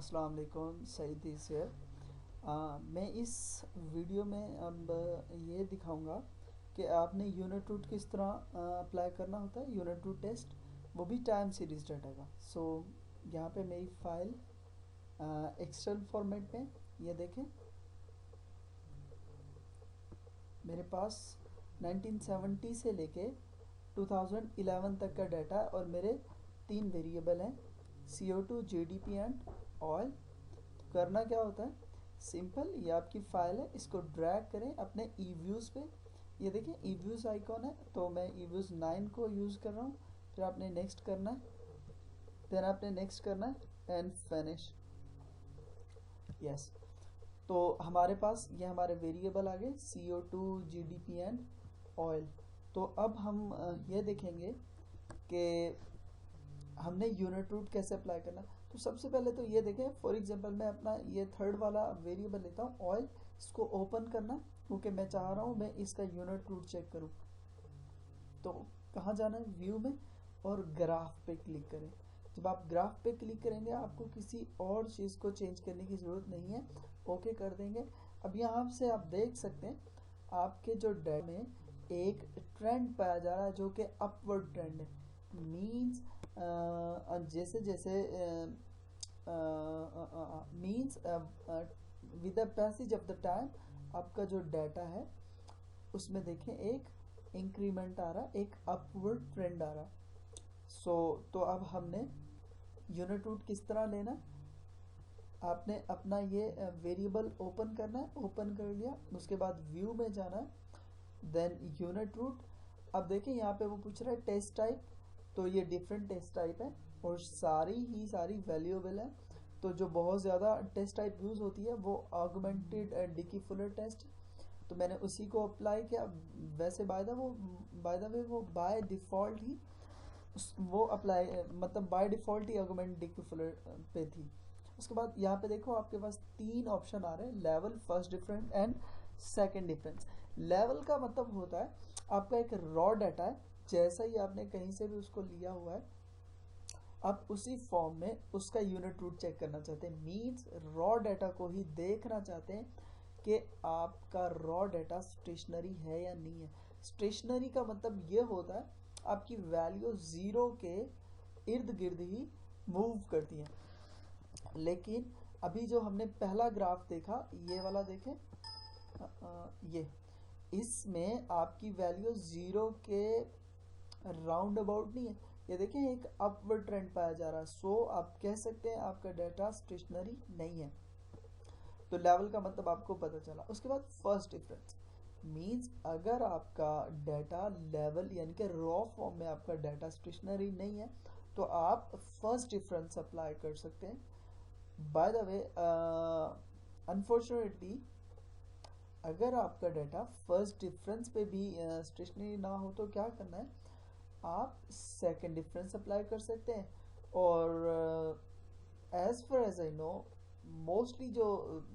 अस्सलाम वालेकुम, सईद से। मैं इस वीडियो में अब ये दिखाऊंगा कि आपने यूनिट रूट किस तरह अप्लाई करना होता है, यूनिट रूट टेस्ट, वो भी टाइम सीरीज डाटा का। सो यहाँ पे मेरी फाइल एक्सएल फॉर्मेट में, ये देखें मेरे पास 1970 से लेके 2011 तक का डाटा है और मेरे 3 वेरिएबल हैं, CO2, GDP एंड ऑयल। करना क्या होता है, सिंपल, ये आपकी फाइल है, इसको ड्रैग करें अपने ईव्यूज़ पे। ये देखें ईव्यूज़ आइकॉन है, तो मैं ईव्यूज़ 9 को यूज़ कर रहा हूँ। फिर आपने नेक्स्ट करना है, देन आपने नेक्स्ट करना है एंड फिनिश। यस, तो हमारे पास ये हमारे वेरिएबल आ गए, CO2, GDP एंड ऑयल। तो अब हम ये देखेंगे कि हमने यूनिट रूट कैसे अप्लाई करना। तो सबसे पहले तो ये देखें, फॉर एग्जांपल मैं अपना ये थर्ड वाला वेरिएबल लेता हूँ ऑयल, इसको ओपन करना क्योंकि मैं चाह रहा हूँ मैं इसका यूनिट रूट चेक करूँ। तो कहाँ जाना है, व्यू में, और ग्राफ पे क्लिक करें। जब आप ग्राफ पे क्लिक करेंगे आपको किसी और चीज़ को चेंज करने की ज़रूरत नहीं है, ओके कर देंगे। अब यहाँ से आप देख सकते हैं आपके जो डेटा में एक ट्रेंड पाया जा रहा है जो कि अपवर्ड ट्रेंड है। मीन्स जैसे जैसे means with the passage of the time आपका जो डाटा है उसमें देखें एक इंक्रीमेंट आ रहा, एक अपवर्ड ट्रेंड आ रहा। तो अब हमने यूनिट रूट किस तरह लेना, आपने अपना ये वेरिएबल ओपन करना है, ओपन कर लिया, उसके बाद व्यू में जाना है, देन यूनिट रूट। अब देखें यहाँ पे वो पूछ रहा है टेस्ट टाइप, तो ये डिफरेंट टेस्ट टाइप है और सारी वैल्यूएबल है। तो जो बहुत ज़्यादा टेस्ट टाइप यूज़ होती है वो ऑगमेंटेड डिकी फुलर टेस्ट, तो मैंने उसी को अप्लाई किया। वैसे बाय द वे वो बाय डिफ़ॉल्ट ही वो अप्लाई, मतलब बाय डिफ़ॉल्ट ही ऑगमेंटेड डिकी फुलर पे थी। उसके बाद यहाँ पे देखो आपके पास 3 ऑप्शन आ रहे हैं, level, first difference and second difference. Level का मतलब होता है आपका एक रॉ डाटा है, जैसा ही आपने कहीं से भी उसको लिया हुआ है, आप उसी फॉर्म में उसका यूनिट रूट चेक करना चाहते हैं। मीन्स रॉ डाटा को ही देखना चाहते हैं कि आपका रॉ डाटा स्टेशनरी है या नहीं है। स्टेशनरी का मतलब ये होता है आपकी वैल्यू ज़ीरो के इर्द गिर्द ही मूव करती हैं। लेकिन अभी जो हमने पहला ग्राफ देखा, ये वाला देखें, ये इसमें आपकी वैल्यू ज़ीरो के राउंड अबाउट नहीं है, ये देखें एक अपवर्ड ट्रेंड पाया जा रहा है। सो आप कह सकते हैं आपका डाटा स्टेशनरी नहीं है। तो लेवल का मतलब आपको पता चला। उसके बाद फर्स्ट डिफरेंस मींस अगर आपका डाटा लेवल यानी कि रॉ फॉर्म में आपका डाटा स्टेशनरी नहीं है तो आप फर्स्ट डिफरेंस अप्लाई कर सकते हैं। बाय द वे अनफॉर्चुनेटली अगर आपका डाटा फर्स्ट डिफरेंस पे भी स्टेशनरी ना हो तो क्या करना है, आप सेकंड डिफरेंस अप्लाई कर सकते हैं। और as far as I know mostly जो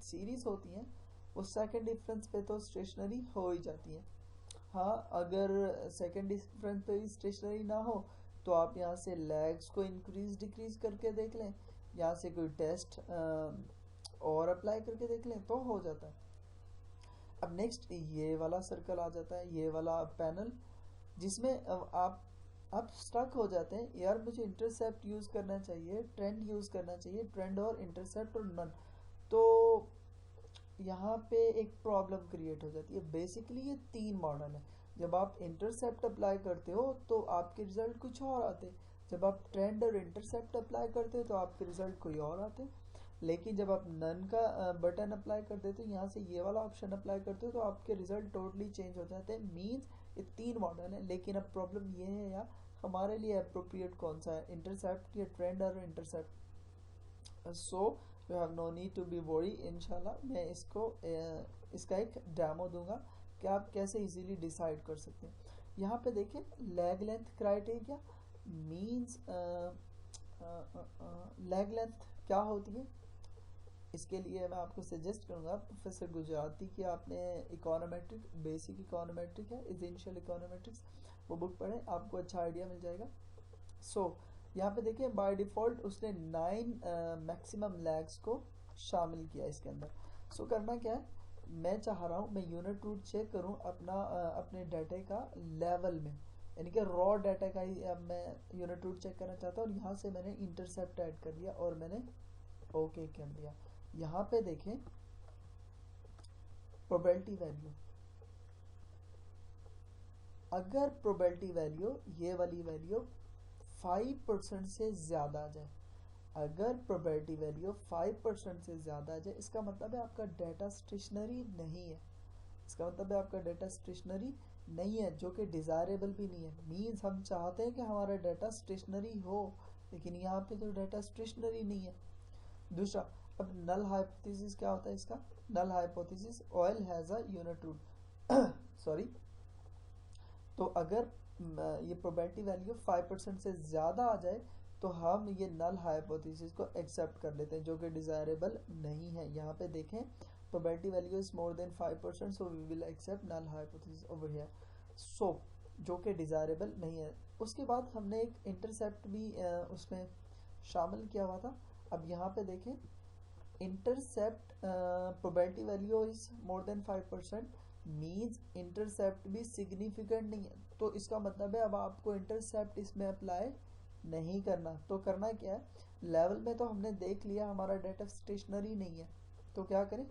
सीरीज होती हैं वो सेकंड डिफरेंस पे तो स्टेशनरी हो ही जाती हैं। हाँ, अगर सेकंड डिफरेंस पे भी स्टेशनरी ना हो तो आप यहाँ से लैग्स को इंक्रीज डिक्रीज करके देख लें, यहाँ से कोई टेस्ट और अप्लाई करके देख लें तो हो जाता है। अब नेक्स्ट ये वाला सर्कल आ जाता है, ये वाला पैनल, जिसमें आप स्टक हो जाते हैं, यार मुझे इंटरसेप्ट यूज़ करना चाहिए, ट्रेंड यूज़ करना चाहिए, ट्रेंड और इंटरसेप्ट और नन। तो यहाँ पे एक प्रॉब्लम क्रिएट हो जाती है। बेसिकली ये 3 मॉडल है। जब आप इंटरसेप्ट अप्लाई करते हो तो आपके रिजल्ट कुछ और आते हैं, जब आप ट्रेंड और इंटरसेप्ट अप्लाई करते हो तो आपके रिजल्ट कोई और आते हैं। लेकिन जब आप नन का बटन अप्लाई कर देते हो, यहाँ से ये वाला ऑप्शन अप्लाई करते हो, तो आपके रिजल्ट टोटली चेंज हो जाते हैं। मीन्स ये 3 मॉडल है। लेकिन अब प्रॉब्लम ये है यार, हमारे लिए अप्रोप्रिएट कौन सा है, इंटरसेप्ट या ट्रेंड और intercept. So you have no need to be worry, इंशाल्लाह मैं इसका एक डेमो दूंगा कि आप कैसे इजीली डिसाइड कर सकते हैं। यहाँ पे देखें lag length criteria, means lag length क्या होती है, इसके लिए मैं आपको सजेस्ट करूँगा प्रोफेसर गुजराती की, आपने इकोनोमेट्रिक, बेसिक इकोनोमेट्रिक है, एसेंशियल इकोनोमेट्रिक्स, वो बुक पढ़ें, आपको अच्छा आइडिया मिल जाएगा। सो यहाँ पे देखिए बाय डिफ़ॉल्ट उसने 9 मैक्सिमम लैग्स को शामिल किया इसके अंदर। सो करना क्या है, मैं चाह रहा हूँ मैं यूनिट रूट चेक करूँ अपने डाटा का लेवल में, यानी कि रॉ डाटा का ही अब मैं यूनिट रूट चेक करना चाहता हूँ। और यहाँ से मैंने इंटरसेप्ट ऐड कर दिया और मैंने ओके कर दिया। यहाँ पे देखें प्रोबेबिलिटी वैल्यू, अगर प्रोबेबिलिटी वैल्यू ये वाली वैल्यू 5% से ज़्यादा आ जाए, अगर प्रोबेबिलिटी वैल्यू 5% से ज़्यादा आ जाए, इसका मतलब है आपका डाटा स्टेशनरी नहीं है। इसका मतलब है आपका डाटा स्टेशनरी नहीं है, जो कि डिज़ायरेबल भी नहीं है। मीन्स हम चाहते हैं कि हमारा डाटा स्टेशनरी हो, लेकिन यहाँ पे तो डाटा स्टेशनरी नहीं है। दूसरा, अब नल हाइपोथेसिस क्या होता है इसका? Null hypothesis oil has a unit root sorry. तो अगर ये प्रोबेबिलिटी वैल्यू 5% से ज़्यादा आ जाए तो हम ये नल हाइपोथेसिस को एक्सेप्ट कर लेते हैं, जो कि डिज़ायरेबल नहीं है। यहाँ पे देखें probability value is more than 5%, so we will accept null hypothesis over here, so जो कि डिज़ायरेबल नहीं है। उसके बाद हमने एक इंटरसेप्ट भी उसमें शामिल किया हुआ था। अब यहाँ पे देखें intercept probability value is more than 5%, means intercept भी सिग्निफिकेंट नहीं है। तो इसका मतलब है अब आपको इंटरसेप्ट इसमें अप्लाई नहीं करना। तो करना क्या है, लेवल में तो हमने देख लिया हमारा डाटा स्टेशनरी नहीं है, तो क्या करें,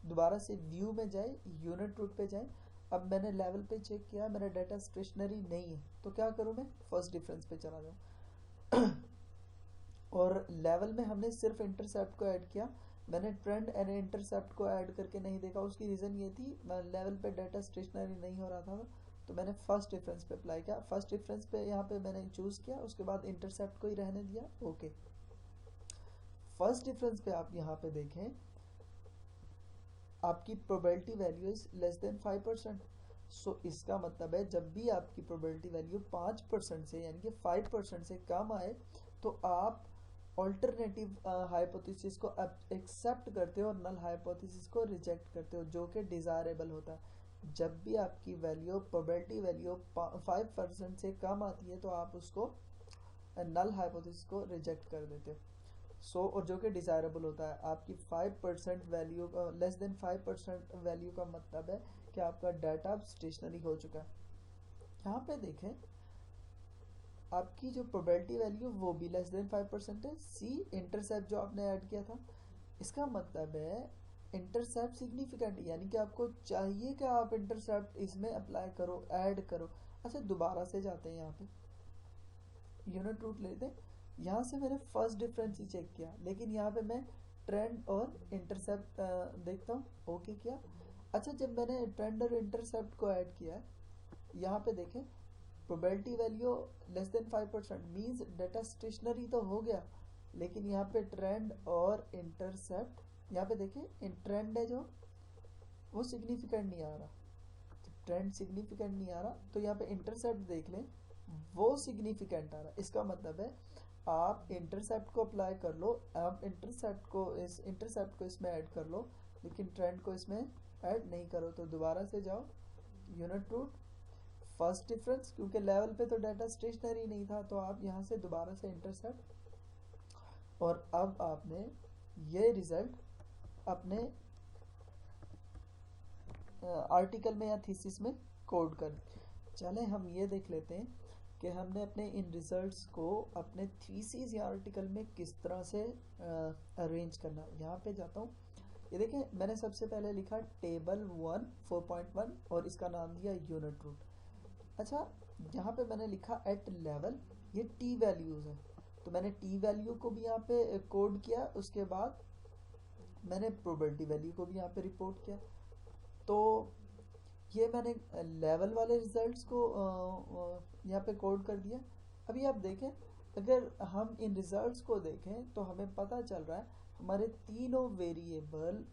दोबारा से व्यू में जाए, यूनिट रूट पे जाए। अब मैंने लेवल पे चेक किया मेरा डाटा स्टेशनरी नहीं है, तो क्या करूँ मैं, फर्स्ट डिफरेंस पे चला जाऊँ और लेवल में हमने सिर्फ इंटरसेप्ट को ऐड किया, मैंने ट्रेंड एंड इंटरसेप्ट को ऐड करके नहीं देखा। उसकी रीज़न ये थी लेवल पे डाटा स्टेशनरी नहीं हो रहा था, तो मैंने फर्स्ट डिफरेंस पे अप्लाई किया। फर्स्ट डिफरेंस पे यहाँ पे मैंने चूज़ किया, उसके बाद इंटरसेप्ट को ही रहने दिया। ओके, फर्स्ट डिफरेंस पे आप यहाँ पे देखें आपकी probability value is less than 5%। सो इसका मतलब है जब भी आपकी प्रोबेबिलिटी वैल्यू 5% से यानी कि 5% से कम आए तो आप ऑल्टरनेटिव हाइपोथेसिस को एक्सेप्ट करते हो और नल हाइपोथेसिस को रिजेक्ट करते हो, जो कि डिज़ायरेबल होता है। जब भी आपकी वैल्यू प्रोबेबिलिटी वैल्यू 5% से कम आती है तो आप उसको नल हाइपोथेसिस को रिजेक्ट कर देते हो। और जो कि डिज़ायरेबल होता है, आपकी 5% वैल्यू लेस देन 5% वैल्यू का मतलब है कि आपका डाटा स्टेशनरी हो चुका है। यहाँ पे देखें आपकी जो प्रोबेबिलिटी वैल्यू वो भी लेस देन 5% है। सी इंटरसेप्ट जो आपने ऐड किया था, इसका मतलब है इंटरसेप्ट सिग्निफिकेंट, यानी कि आपको चाहिए कि आप इंटरसेप्ट इसमें अप्लाई करो, ऐड करो। अच्छा, दोबारा से जाते हैं, यहाँ पे यूनिट रूट लेते हैं। यहाँ से मैंने फर्स्ट डिफरेंस ही चेक किया, लेकिन यहाँ पे मैं ट्रेंड और इंटरसेप्ट देखता हूँ, ओके किया। अच्छा, जब मैंने ट्रेंड और इंटरसेप्ट को ऐड किया है, यहाँ पे देखें probability value less than 5% means data stationary तो हो गया, लेकिन यहाँ पे ट्रेंड और इंटरसेप्ट, यहाँ पे देखें ट्रेंड है जो वो सिग्निफिकेंट नहीं आ रहा, ट्रेंड सिग्निफिकेंट नहीं आ रहा, तो यहाँ पे इंटरसेप्ट देख लें वो सिग्निफिकेंट आ रहा। इसका मतलब है आप इंटरसेप्ट को अप्लाई कर लो, आप इंटरसेप्ट को इसमें ऐड कर लो, लेकिन ट्रेंड को इसमें ऐड नहीं करो। तो दोबारा से जाओ यूनिट रूट, फर्स्ट डिफरेंस, क्योंकि लेवल पे तो डाटा स्टेशनरी नहीं था, तो आप यहाँ से दोबारा से इंटरसेप्ट, और अब आपने ये रिजल्ट अपने आर्टिकल में या थीसिस में कोड कर। चलें हम ये देख लेते हैं कि हमने अपने इन रिजल्ट्स को अपने थीसिस या आर्टिकल में किस तरह से अरेंज करना। यहाँ पे जाता हूँ, ये देखें मैंने सबसे पहले लिखा टेबल 1 4.1 और इसका नाम दिया यूनिट रूट। अच्छा, यहाँ पे मैंने लिखा एट लेवल, ये टी वैल्यूज़ है, तो मैंने टी वैल्यू को भी यहाँ पे कोड किया, उसके बाद मैंने प्रोबेबिलिटी वैल्यू को भी यहाँ पे रिपोर्ट किया। तो ये मैंने लेवल वाले रिजल्ट्स को यहाँ पे कोड कर दिया। अभी आप देखें, अगर हम इन रिजल्ट्स को देखें तो हमें पता चल रहा है हमारे तीनों वेरिएबल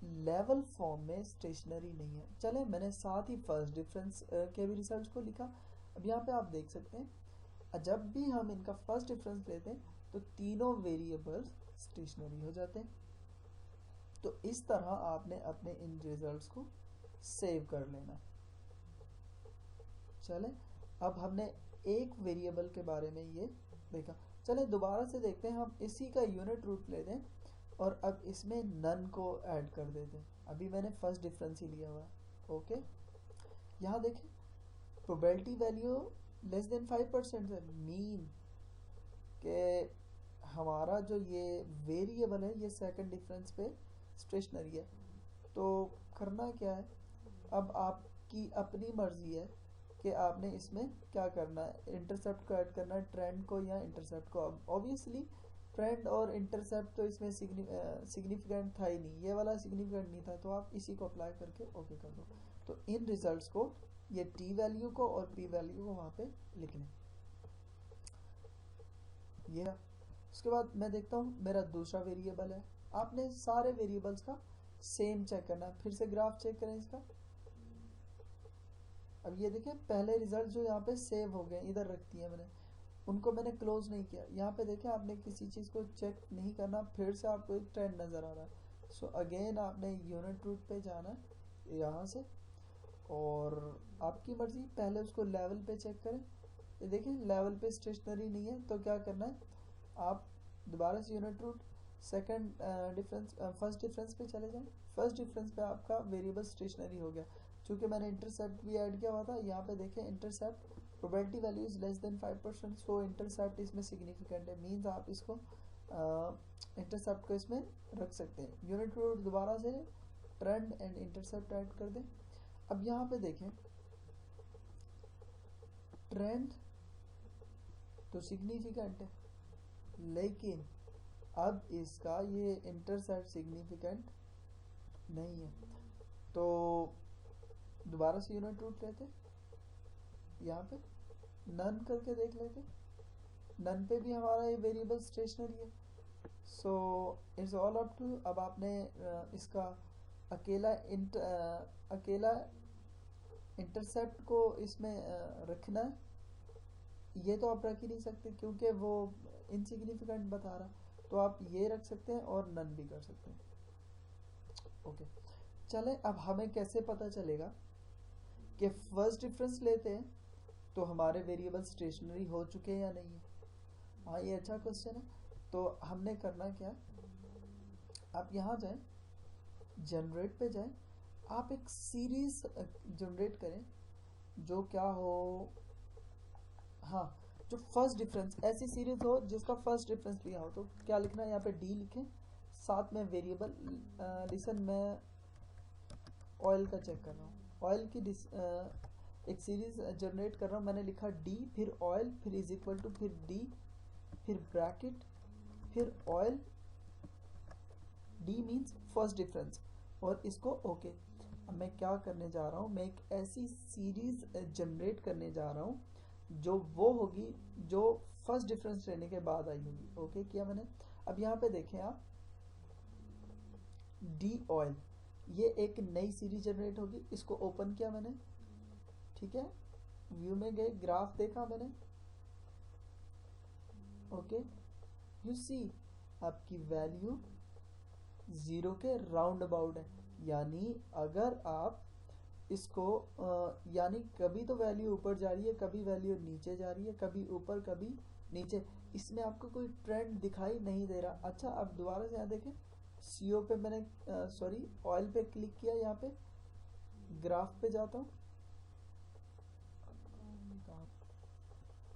लेवल फॉर्म में स्टेशनरी नहीं है। चले मैंने साथ ही फर्स्ट डिफरेंस के भी रिजल्ट्स को लिखा। अब यहाँ पे आप देख सकते हैं जब भी हम इनका फर्स्ट डिफरेंस लेते हैं तो तीनों वेरिएबल्स स्टेशनरी हो जाते हैं। तो इस तरह आपने अपने इन रिजल्ट्स को सेव कर लेना। चले अब हमने एक वेरिएबल के बारे में ये देखा। चले दोबारा से देखते हैं, हम इसी का यूनिट रूट लेते हैं और अब इसमें नन को ऐड कर देते हैं। अभी मैंने फर्स्ट डिफरेंस ही लिया हुआ है। ओके, यहाँ देखें प्रोबेबिलिटी वैल्यू लेस देन 5% है, मीन के हमारा जो ये वेरिएबल है ये सेकंड डिफरेंस पे स्टेशनरी है। तो करना क्या है, अब आपकी अपनी मर्जी है कि आपने इसमें क्या करना है, इंटरसेप्ट को ऐड करना है, ट्रेंड को या इंटरसेप्ट को। अब ऑब्वियसली ट्रेंड और इंटरसेप्ट तो इसमें सिग्निफिकेंट था ही नहीं, ये वाला सिग्निफिकेंट नहीं था, तो आप इसी को अप्लाई करके ओके कर दो। तो इन रिजल्ट्स को, ये टी वैल्यू को और पी वैल्यू को वहाँ पे लिख लें। ये उसके बाद मैं देखता हूँ मेरा दूसरा वेरिएबल है। आपने सारे वेरिएबल्स का सेम चेक करना है। फिर से ग्राफ चेक करें इसका। अब ये देखें पहले रिजल्ट जो यहाँ पे सेव हो गए इधर रख दिए मैंने, उनको मैंने क्लोज नहीं किया। यहाँ पे देखें आपने किसी चीज़ को चेक नहीं करना, फिर से आपको एक ट्रेंड नज़र आ रहा है। सो अगेन आपने यूनिट रूट पे जाना है यहाँ से, और आपकी मर्जी पहले उसको लेवल पे चेक करें। ये देखिए लेवल पे स्टेशनरी नहीं है, तो क्या करना है, आप दोबारा से unit root second difference first difference पे चले जाएं। फर्स्ट डिफरेंस पे आपका वेरिएबल स्टेशनरी हो गया। चूँकि मैंने इंटरसेप्ट भी ऐड किया हुआ था, यहाँ पे देखें intercept probability value is less than 5%, so intercept इसमें सिग्निफिकेंट है, मीन्स आप इसको इंटरसेप्ट को इसमें रख सकते हैं। यूनिट रूट दोबारा से ट्रेंड एंड इंटरसेप्ट ऐड कर दें। अब यहाँ पे देखें ट्रेंड तो सिग्निफिकेंट है, लेकिन अब इसका ये इंटरसेप्ट सिग्निफिकेंट नहीं है, तो दोबारा से यूनिट रूट लेते, यहाँ पे नन करके देख लेते। नन पे भी हमारा ये वेरिएबल स्टेशनरी है, so it's all up to. अब आपने इसका अकेला इंटरसेप्ट को इसमें रखना है, ये तो आप रख ही नहीं सकते क्योंकि वो इनसिग्निफिकेंट बता रहा, तो आप ये रख सकते हैं और नन भी कर सकते हैं। ओके, चले अब हमें कैसे पता चलेगा कि फर्स्ट डिफरेंस लेते हैं तो हमारे वेरिएबल स्टेशनरी हो चुके हैं या नहीं है। हाँ, ये अच्छा क्वेश्चन है। तो हमने करना क्या, आप यहाँ जाएं, जनरेट पे जाएं, आप एक सीरीज जनरेट करें जो क्या हो, हाँ जो फर्स्ट डिफरेंस, ऐसी सीरीज हो जिसका फर्स्ट डिफरेंस लिया हो। तो क्या लिखना है, यहाँ पे डी लिखें, साथ में वेरिएबल लिसन मैं ऑयल का चेक कर रहा हूँ, ऑयल की एक सीरीज जनरेट कर रहा हूँ। मैंने लिखा डी फिर ऑयल फिर इज इक्वल टू फिर डी फिर ब्रैकेट फिर oil, D means first difference, और इसको ओके। अब मैं क्या करने जा रहा हूँ, मैं एक ऐसी सीरीज जनरेट करने जा रहा हूँ जो वो होगी जो फर्स्ट डिफरेंस लेने के बाद आई होगी। ओके किया मैंने। अब यहाँ पे देखें आप, डी ऑयल, ये एक नई सीरीज जनरेट होगी, इसको ओपन किया मैंने, ठीक है, व्यू में गए, ग्राफ देखा मैंने, ओके, यू सी आपकी वैल्यू 0 के राउंड अबाउट है। यानी अगर आप इसको यानी कभी तो वैल्यू ऊपर जा रही है, कभी वैल्यू नीचे जा रही है, कभी ऊपर कभी नीचे, इसमें आपको कोई ट्रेंड दिखाई नहीं दे रहा। अच्छा, अब दोबारा से यहाँ देखें, सीओ पे मैंने सॉरी ऑयल पे क्लिक किया, यहाँ पे ग्राफ पे जाता हूँ,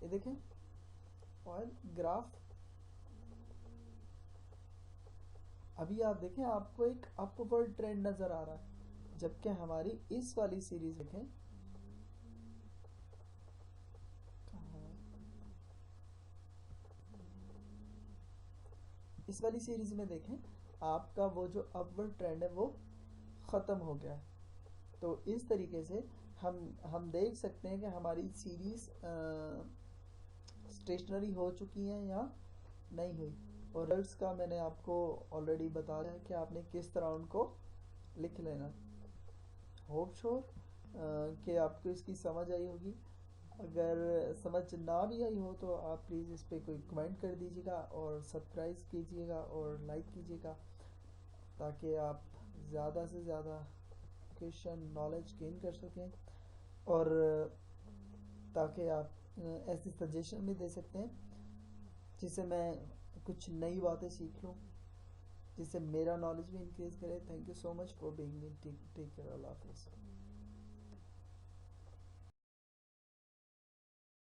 ये देखें ऑयल ग्राफ। अभी आप देखें आपको एक अपवर्ड ट्रेंड नजर आ रहा है, जबकि हमारी इस वाली सीरीज देखें, इस वाली सीरीज में देखें आपका वो जो अपवर्ड ट्रेंड है वो ख़त्म हो गया है। तो इस तरीके से हम देख सकते हैं कि हमारी सीरीज स्टेशनरी हो चुकी हैं या नहीं हुई। और रिजल्ट्स का मैंने आपको ऑलरेडी बता दिया है कि आपने किस तरह उनको लिख लेना। होप श्योर कि आपको इसकी समझ आई होगी। अगर समझ ना भी आई हो तो आप प्लीज़ इस पर कोई कमेंट कर दीजिएगा और सब्सक्राइब कीजिएगा और लाइक कीजिएगा, ताकि आप ज़्यादा से ज़्यादा एजुकेशन नॉलेज गेन कर सकें, और ताकि आप ऐसे सजेशन भी दे सकते हैं जिससे मैं कुछ नई बातें सीख लूँ, जिससे मेरा नॉलेज भी इंक्रीज करे। Thank you so much for being me. Take care, अल्लाह हाफिज़।